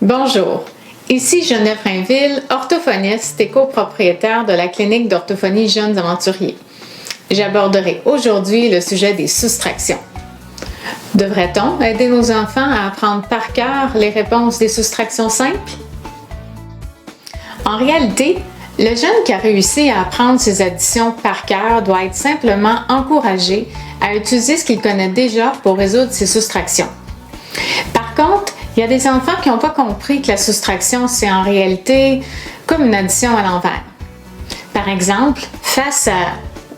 Bonjour, ici Geneviève Rainville, orthophoniste et copropriétaire de la clinique d'orthophonie Jeunes Aventuriers. J'aborderai aujourd'hui le sujet des soustractions. Devrait-on aider nos enfants à apprendre par cœur les réponses des soustractions simples? En réalité, le jeune qui a réussi à apprendre ses additions par cœur doit être simplement encouragé à utiliser ce qu'il connaît déjà pour résoudre ses soustractions. Par contre, il y a des enfants qui n'ont pas compris que la soustraction, c'est en réalité comme une addition à l'envers. Par exemple, face à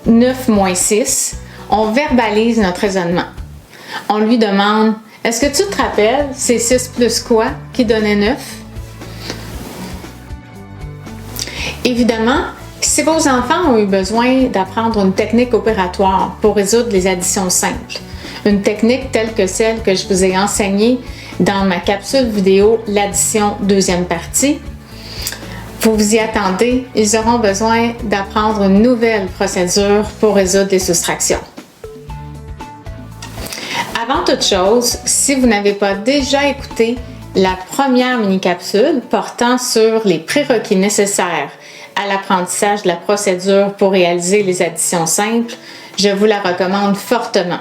9 moins 6, on verbalise notre raisonnement. On lui demande « Est-ce que tu te rappelles, c'est 6 plus quoi qui donnait 9? » Évidemment, si vos enfants ont eu besoin d'apprendre une technique opératoire pour résoudre les additions simples, une technique telle que celle que je vous ai enseignée dans ma capsule vidéo L'addition deuxième partie, vous vous y attendez, ils auront besoin d'apprendre une nouvelle procédure pour résoudre les soustractions. Avant toute chose, si vous n'avez pas déjà écouté la première mini-capsule portant sur les prérequis nécessaires à l'apprentissage de la procédure pour réaliser les additions simples, je vous la recommande fortement.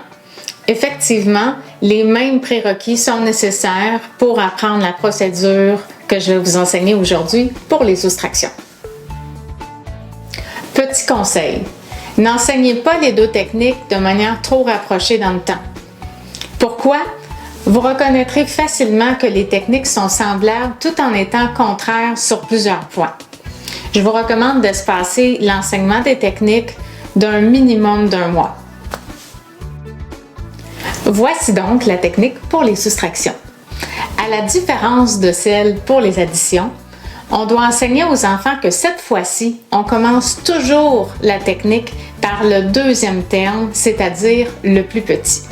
Effectivement, les mêmes prérequis sont nécessaires pour apprendre la procédure que je vais vous enseigner aujourd'hui pour les soustractions. Petit conseil, n'enseignez pas les deux techniques de manière trop rapprochée dans le temps. Pourquoi? Vous reconnaîtrez facilement que les techniques sont semblables tout en étant contraires sur plusieurs points. Je vous recommande d'espacer l'enseignement des techniques d'un minimum d'un mois. Voici donc la technique pour les soustractions. À la différence de celle pour les additions, on doit enseigner aux enfants que cette fois-ci, on commence toujours la technique par le deuxième terme, c'est-à-dire le plus petit.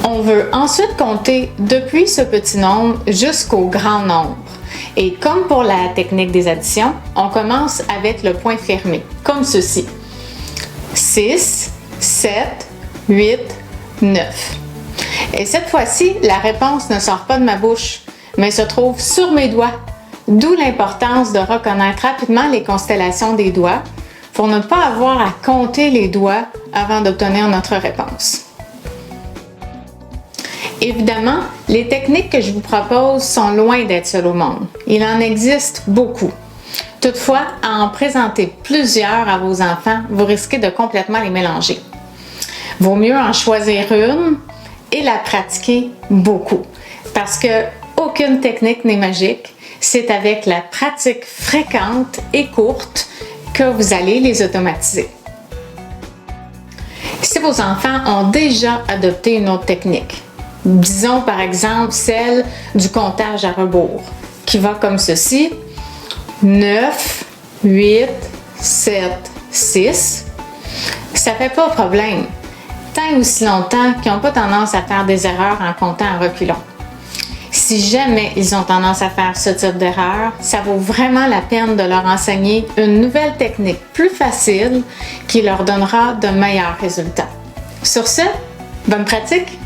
On veut ensuite compter depuis ce petit nombre jusqu'au grand nombre. Et comme pour la technique des additions, on commence avec le point fermé, comme ceci. 6, 7, 8, 9. Et cette fois-ci, la réponse ne sort pas de ma bouche, mais se trouve sur mes doigts, d'où l'importance de reconnaître rapidement les constellations des doigts pour ne pas avoir à compter les doigts avant d'obtenir notre réponse. Évidemment, les techniques que je vous propose sont loin d'être seules au monde. Il en existe beaucoup. Toutefois, à en présenter plusieurs à vos enfants, vous risquez de complètement les mélanger. Vaut mieux en choisir une et la pratiquer beaucoup. Parce que aucune technique n'est magique. C'est avec la pratique fréquente et courte que vous allez les automatiser. Si vos enfants ont déjà adopté une autre technique, disons par exemple celle du comptage à rebours, qui va comme ceci: 9, 8, 7, 6. Ça ne fait pas de problème, tant et aussi longtemps qu'ils n'ont pas tendance à faire des erreurs en comptant à reculons. Si jamais ils ont tendance à faire ce type d'erreur, ça vaut vraiment la peine de leur enseigner une nouvelle technique plus facile qui leur donnera de meilleurs résultats. Sur ce, bonne pratique!